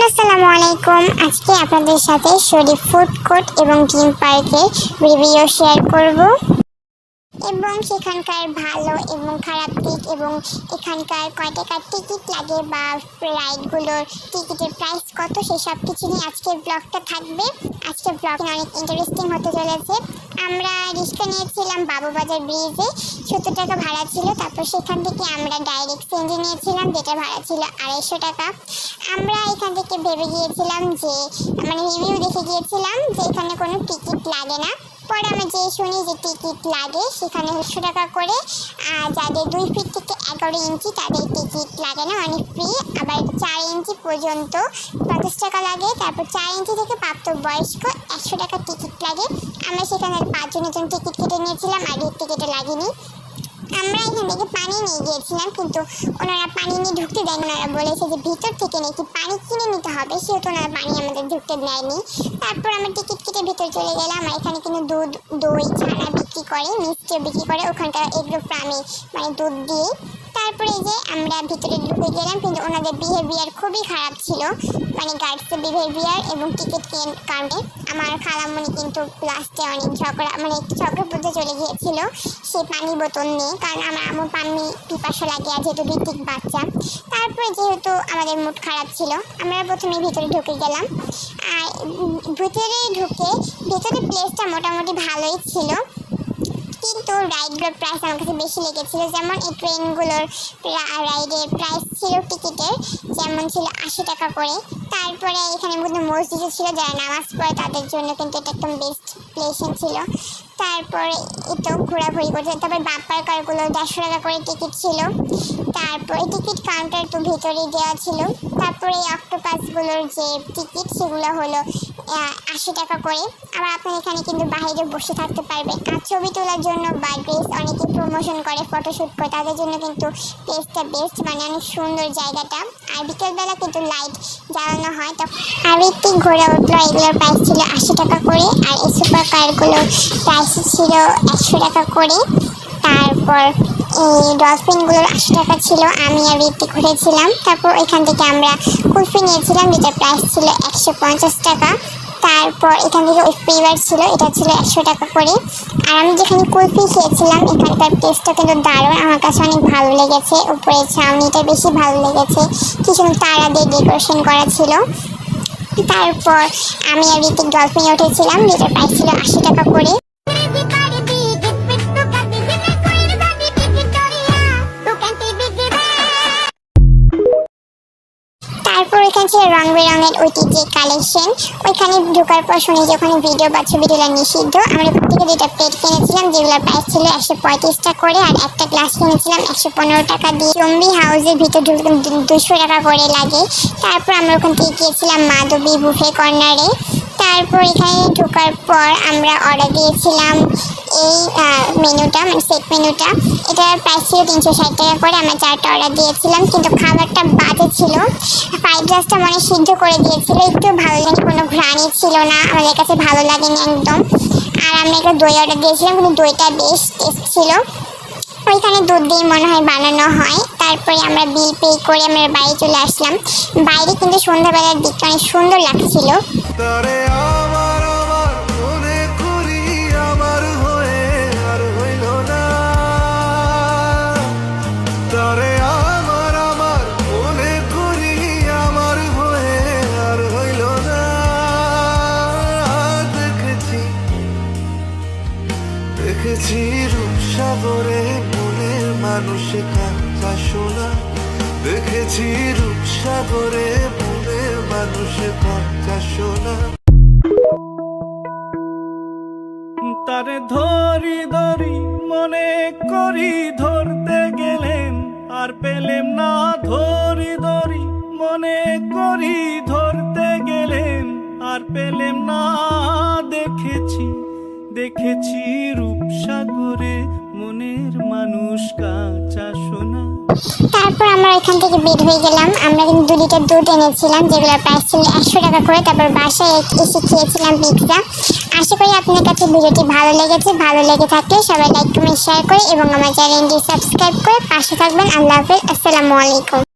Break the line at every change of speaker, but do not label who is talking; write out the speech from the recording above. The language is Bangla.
এভরিওয়ান আসসালামু আলাইকুম। আজকে আপনাদের সাথে শরীফ ফুড কোর্ট এবং ড্রিম পার্কের রিভিউ শেয়ার করব এবং সেখানকার ভালো এবং খারাপ দিক এবং এখানকার কয় টাকার টিকিট লাগে বা রাইডগুলোর টিকিটের প্রাইস কত সেসব কিছু নিয়ে আজকের ব্লগটা থাকবে। আজকের ব্লগটা অনেক ইন্টারেস্টিং হতে চলেছে। আমরা রিক্সা নিয়েছিলাম বাবুবাজার ব্রিজে, 70 টাকা ভাড়া ছিল। তারপর সেখান থেকে আমরা ডাইরেক্ট সিএনজি নিয়েছিলাম, যেটা ভাড়া ছিল 250 টাকা। আমরা এখান থেকে ভেবে গিয়েছিলাম যে রিভিউ দেখে গিয়েছিলাম যে এখানে কোনো টিকিট লাগে না। পরে আমরা যে শুনি যে টিকিট লাগে সেখানে 100 টাকা করে, আর যাদের 2 ফিট থেকে 11 ইঞ্চি তাদের টিকিট লাগে না, অনেক ফ্রি। আবার 4 ইঞ্চি পর্যন্ত 50 টাকা লাগে। তারপর 4 ইঞ্চি থেকে প্রাপ্তবয়স্ক 100 টাকা টিকিট লাগে। আমরা সেখানে 5 জনের জন্য টিকিট কেটে নিয়েছিলাম, আর টিকিটে লাগেনি। আমরা এখান থেকে পানি নিয়ে গিয়েছিলাম, কিন্তু ওনারা পানি নিয়ে ঢুকতে দেয়নি। ওনারা বলেছে যে ভিতর থেকে নাকি পানি কিনে নিতে হবে, সেহেতু ওনারা পানি আমাদের ঢুকতে দেয়নি। তারপর আমরা টিকিট কেটে ভিতরে চলে গেলাম। আর এখানে কিন্তু দুধ, দই, ছানা বিক্রি করে, মিষ্টিও বিক্রি করে ওখানকার এগুলো ফার্মে, দুধ দিয়ে। তারপরে যে আমরা ভিতরে ঢুকে গেলাম, কিন্তু ওনাদের বিহেভিয়ার খুবই খারাপ ছিল, গার্ডসের বিহেভিয়ার এবং টিকিট কাউন্টে। আমার খালামণি কিন্তু লাস্টে অনেক ঝগড়া পড়তে চলে গিয়েছিল সে পানি বোতল নিয়ে, কারণ আমার পানি পিপাসা লাগে, আর যেহেতু ঋতিক বাচ্চা। তারপরে যেহেতু আমাদের মুড খারাপ ছিল, আমরা প্রথমে ভিতরে ঢুকে গেলাম। আর ভিতরে প্লেসটা মোটামুটি ভালোই ছিল, কিন্তু রাইডগুলোর প্রাইস আমার কাছে বেশি লেগেছিলো। যেমন এই ট্রেনগুলোর রাইডের প্রাইস ছিল টিকিটের যেমন ছিল 80 টাকা করে। তারপরে এখানে মসজিদও ছিল, যারা নামাজ পড়ে তাদের জন্য কিন্তু এটা একদম বেস্ট প্লেসেন ছিল। তারপরে এতো ঘোরাঘুরি করছে। তারপরে বাম্পার কারগুলো 150 টাকা করে টিকিট ছিল। তারপরে টিকিট কাউন্টার তো ভিতরেই দেওয়া ছিল। তারপরে এই অক্টোপাসগুলোর যে টিকিট সেগুলো হলো 80 টাকা করে। আবার আপনার এখানে কিন্তু বাইরে বসে থাকতে পারবেন, আর ছবি তোলার জন্য বা ড্রেস অনেকে প্রমোশন করে, ফটোশ্যুট করে, তাদের জন্য কিন্তু প্লেসটা বেস্ট, অনেক সুন্দর জায়গাটা। আর বিকেলবেলা কিন্তু লাইট জ্বালানো হয়। আর ঋত্বিক ঘোরা উঠলো, এগুলোর প্রাইস ছিল 80 টাকা করে। আর এই সুপার কারগুলোর প্রাইস ছিল 100 টাকা করে। তারপর এই ডলফিনগুলোর 80 টাকা ছিল। আমি আর ঋত্বিক ঘুরেছিলাম। তারপর এখান থেকে আমরা কুলফি নিয়েছিলাম, যেটার প্রাইস ছিল 150 টাকা। তারপর এখান থেকে ওই ফ্লেভার ছিল, এটা ছিল 100 টাকা করে। আর আমি যেখানে কুলফি খেয়েছিলাম এখানকার টেস্টটা কিন্তু দারুণ, আমার কাছে অনেক ভালো লেগেছে। উপরে ছাউনিটা বেশি ভালো লেগেছে, কিছু তারা দিয়ে ডেকোরেশন করা ছিল। তারপর আমি আর ঋতিক ডলফিনে উঠেছিলাম, যেটার প্রাইস ছিল 80 টাকা করে। তারপর এখানে ছিল রং বেরঙের ঐতিহ্যের কালেকশন। ওইখানে ঢোকার পর শুনি যে ওখানে ভিডিও বা ছবি তোলা নিষিদ্ধ। আমরা প্রত্যেকে 2টা প্লেট কিনেছিলাম, যেগুলোর প্রাইস ছিল 135 টাকা করে। আর একটা গ্লাস কিনেছিলাম 115 টাকা দিয়ে। চম্বি হাউসের ভিতর ঢুকতে 200 টাকা করে লাগে। তারপর আমরা ওখান থেকে গিয়েছিলাম মাধবী বুফে কর্নারে। তারপর এখানে ঢোকার পর আমরা অর্ডার দিয়েছিলাম এই মেনুটা, সেট মেনুটা। এটার প্রাইস ছিল 360 টাকা করে। আমরা 4টা অর্ডার দিয়েছিলাম, কিন্তু খাবারটা বাজে ছিল। ফ্রাইড রাইসটা সিদ্ধ করে দিয়েছিল, একটু ভালো লাগে, কোনো ঘ্রাণই ছিল না, আমাদের কাছে ভালো লাগেনি একদম। আর আমরা একটা দই অর্ডার দিয়েছিলাম, কিন্তু দইটা বেশ টেস্ট ছিল। ওইখানে দুধ দিয়ে মনে হয় বানানো হয়। তারপরে আমরা বিল পে করে আমরা বাড়ি চলে আসলাম। বাইরে কিন্তু সন্ধ্যাবেলার দিকটা অনেক সুন্দর লাগছিল।
দেখেছি রূপসাগরে মনের মানুষে কাঁচা সোনা, দেখেছি রূপসাগরে মনের মানুষে কাঁচা সোনা। তারে ধরি ধরি মনে করি ধরতে গেলেন আর পেলেম না, ধরি ধরি মনে করি ধরতে গেলেন আর পেলেম না। দেখেছি রূপসাগরে মনের মানুষ কাঁচা সোনা।
তারপর আমরা এখান থেকে বের হয়ে গেলাম। আমরা কিন্তু 2 লিটার দুধ এনেছিলাম, যেগুলোর প্রাইস ছিল 100 টাকা করে। তারপর বাসায় এসে খেয়েছিলাম পিৎজা। আশা করি আপনার কাছে ভিডিওটি ভালো লেগেছে। ভালো লেগে থাকলে সবাই লাইক, কমেন্ট, শেয়ার করে এবং আমার চ্যানেলটি সাবস্ক্রাইব করে পাশে থাকবেন। আল্লাহ হাফেজ, আসসালামু আলাইকুম।